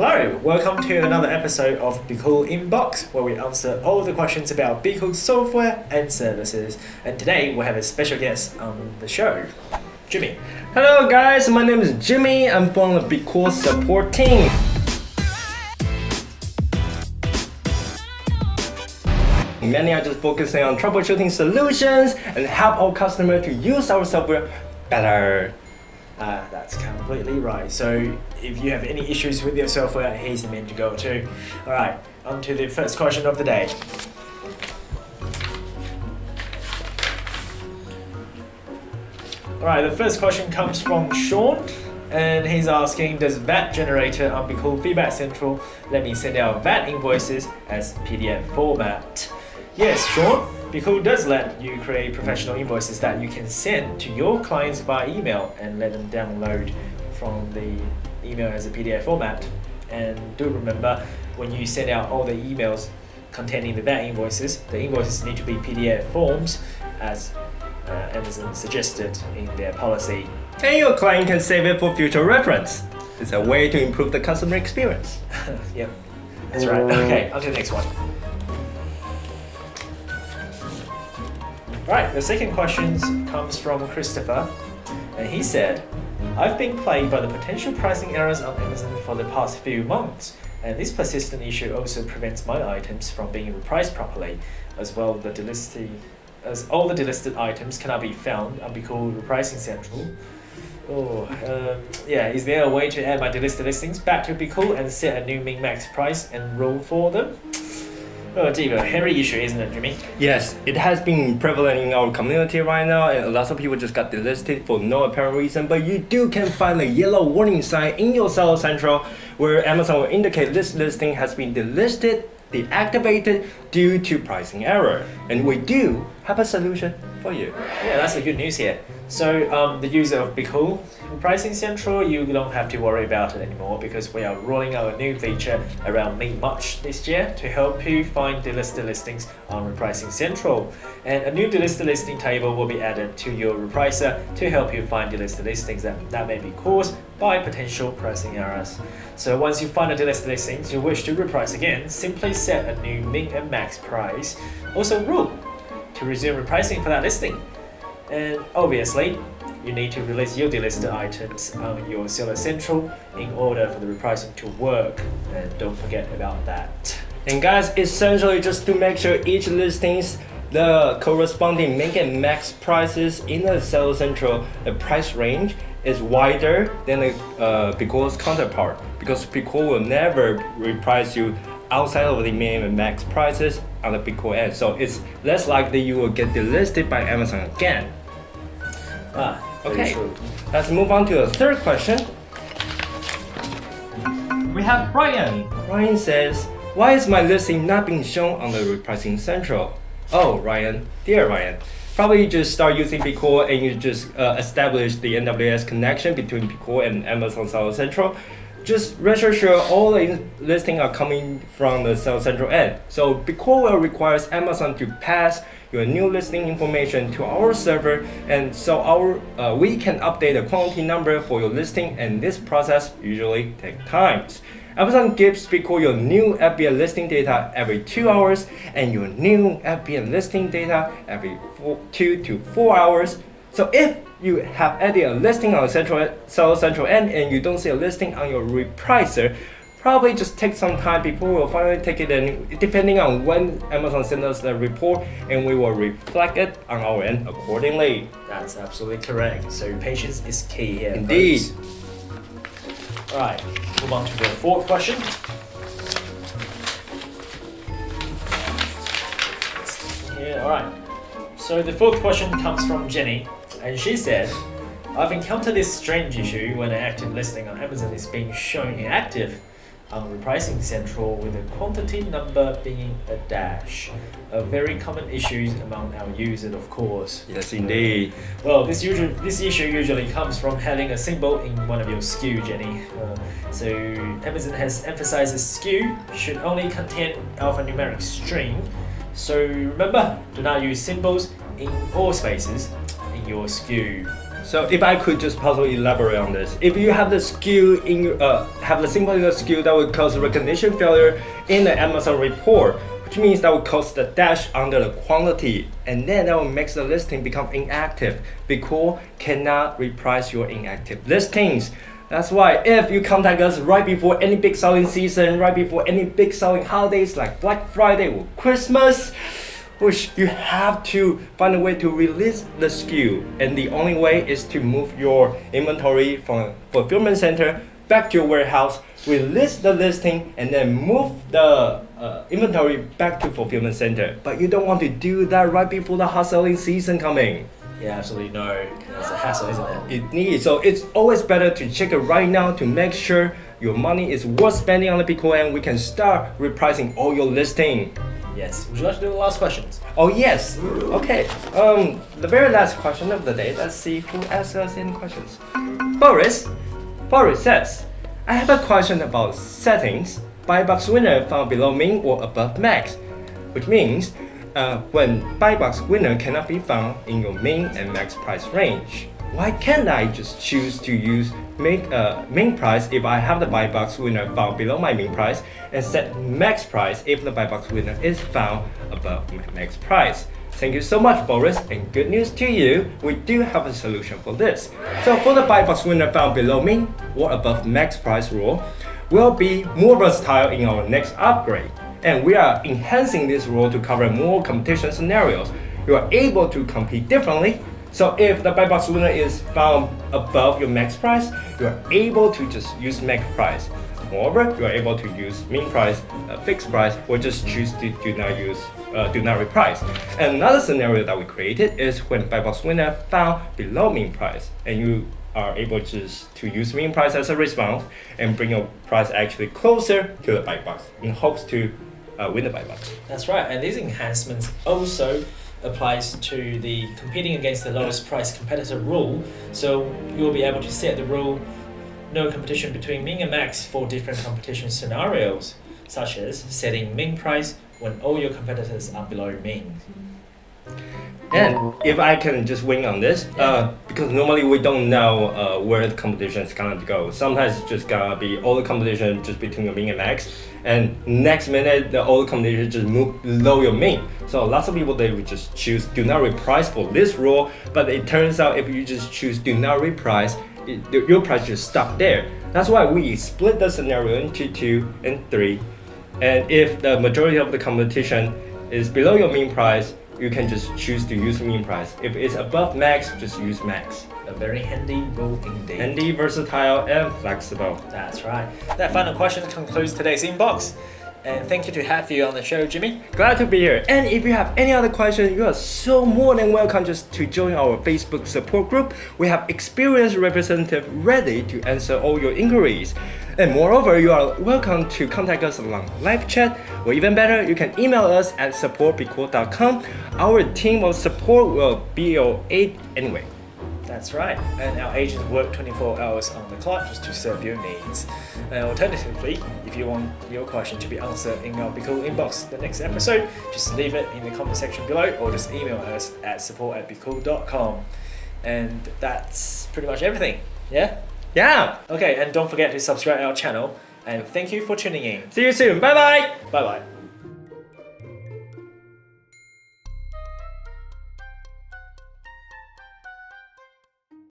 Hello, welcome to another episode of BQool Inbox, where we answer all the questions about BQool software and services. And today we have a special guest on the show, Jimmy. Hello guys, my name is Jimmy. I'm from the BQool support team. Many are just focusing on troubleshooting solutions and help our customers to use our software better. That's completely right. So if you have any issues with your software, he's the man to go to. Alright, on to the first question of the day. Alright, the first question comes from Sean, and he's asking, does VAT generator on BQool Feedback Central let me send out VAT invoices as PDF format? Yes, Sean. BQool does let you create professional invoices that you can send to your clients by email and let them download from the email as a PDF format. And do remember, when you send out all the emails containing the VAT invoices, the invoices need to be PDF forms as Amazon suggested in their policy. And your client can save it for future reference. It's a way to improve the customer experience. Yep, that's right. Okay, on to the next one. Right, the second question comes from Christopher, and he said, I've been plagued by the potential pricing errors on Amazon for the past few months, and this persistent issue also prevents my items from being repriced properly, as all the delisted items cannot be found on BQool Repricing Central. Is there a way to add my delisted listings back to BQool and set a new min-max price and rule for them? Oh, it's a hairy issue, isn't it, Jimmy? Yes, it has been prevalent in our community right now, and lots of people just got delisted for no apparent reason. But you can find a yellow warning sign in your Seller Central where Amazon will indicate this listing has been delisted, deactivated due to pricing error. And we do have a solution for you. Yeah, that's the good news here. So the user of BQool Repricing Central, you don't have to worry about it anymore because we are rolling out a new feature around mid-March this year to help you find delisted listings on Repricing Central. And a new delisted listing table will be added to your repricer to help you find delisted listings that may be caused by potential pricing errors. So once you find a delisted listing you wish to reprice again, simply set a new min and max price. Also rule to resume repricing for that listing. And obviously, you need to release your delisted items on your Seller Central in order for the repricing to work. And don't forget about that. And guys, essentially just to make sure each listings, the corresponding min and max prices in the Seller Central, the price range is wider than the BQool's counterpart, because BQool will never reprice you outside of the min and max prices on the BQool end. So it's less likely you will get delisted by Amazon again. Okay, let's move on to the third question. We have Ryan. Ryan says, why is my listing not being shown on the Repricing Central? Oh, Ryan, dear Ryan. Probably you just start using BQool and you just establish the NWS connection between BQool and Amazon Seller Central. Just rest assured all the listings are coming from the Seller Central end. So BQool will require Amazon to pass your new listing information to our server, and so we can update the quantity number for your listing, and this process usually takes time. Amazon gives BQool your new FBA listing data every 2 hours and your new FBA listing data every 2 to 4 hours. So if you have added a listing on the Seller Central end and you don't see a listing on your repricer, probably just take some time before we'll finally take it in, depending on when Amazon sends us the report, and we will reflect it on our end accordingly. That's absolutely correct. So patience is key here. Indeed. Alright, move on to the fourth question. Alright. So the fourth question comes from Jenny, and she said, I've encountered this strange issue when an active listing on Amazon is being shown inactive on Repricing Central with the quantity number being a dash. A very common issue among our users, of course. Yes, indeed. Well, this issue usually comes from having a symbol in one of your SKU, Jenny. So Amazon has emphasized the SKU should only contain alphanumeric string. So remember, do not use symbols in all spaces in your SKU. So if I could just possibly elaborate on this, if you have the skill in have the simple skill that would cause recognition failure in the Amazon report, which means that will cause the dash under the quantity, and then that will make the listing become inactive. BQool cannot reprice your inactive listings. That's why if you contact us right before any big selling season, right before any big selling holidays like Black Friday or Christmas, which you have to find a way to release the SKU, and the only way is to move your inventory from fulfillment center back to your warehouse, release the listing, and then move the inventory back to fulfillment center. But you don't want to do that right before the hot selling season coming. Yeah, absolutely no. It's a hassle, isn't it? It needs, so it's always better to check it right now to make sure your money is worth spending on the BQool, and we can start repricing all your listing. Yes. Would you like to do the last questions? Oh yes. Okay. The very last question of the day. Let's see who asks us any questions. Boris says, I have a question about settings. Buy box winner found below min or above max, which means when buy box winner cannot be found in your min and max price range. Why can't I just choose to use min price if I have the buy box winner found below my min price, and set max price if the buy box winner is found above my max price? Thank you so much, Boris, and good news to you, we do have a solution for this. So for the buy box winner found below min or above max price rule, will be more versatile in our next upgrade, and we are enhancing this rule to cover more competition scenarios. You are able to compete differently. So if the buy box winner is found above your max price, you are able to just use max price. Moreover, you are able to use min price, fixed price, or just choose to do not reprice. And another scenario that we created is when buy box winner found below min price, and you are able just to use min price as a response and bring your price actually closer to the buy box in hopes to win the buy box. That's right, and these enhancements also applies to the competing against the lowest price competitor rule. So you'll be able to set the rule no competition between min and max for different competition scenarios, such as setting min price when all your competitors are below min. And if I can just wing on this, because normally we don't know where the competition is gonna go. Sometimes it's just gonna be all the competition just between your min and max, and next minute all the competition just move below your min. So lots of people, they would just choose do not reprice for this rule, but it turns out if you just choose do not reprice, your price just stop there. That's why we split the scenario into 2 and 3. And if the majority of the competition is below your min price, you can just choose to use min price. If it's above max, just use max. A very handy rule indeed. Handy, versatile, and flexible. That's right. That final question concludes today's inbox. And thank you to have you on the show, Jimmy. Glad to be here. And if you have any other questions, you are so more than welcome just to join our Facebook support group. We have experienced representatives ready to answer all your inquiries. And moreover, you are welcome to contact us along live chat, or even better, you can email us at support@bqool.com. Our team of support will be your aid anyway. That's right, and our agents work 24 hours on the clock just to serve your needs. Alternatively, if you want your question to be answered in our BQool Inbox the next episode, just leave it in the comment section below, or just email us at support@bqool.com. And that's pretty much everything, yeah? Yeah! Okay, and don't forget to subscribe to our channel, and thank you for tuning in. See you soon, bye bye! Bye bye.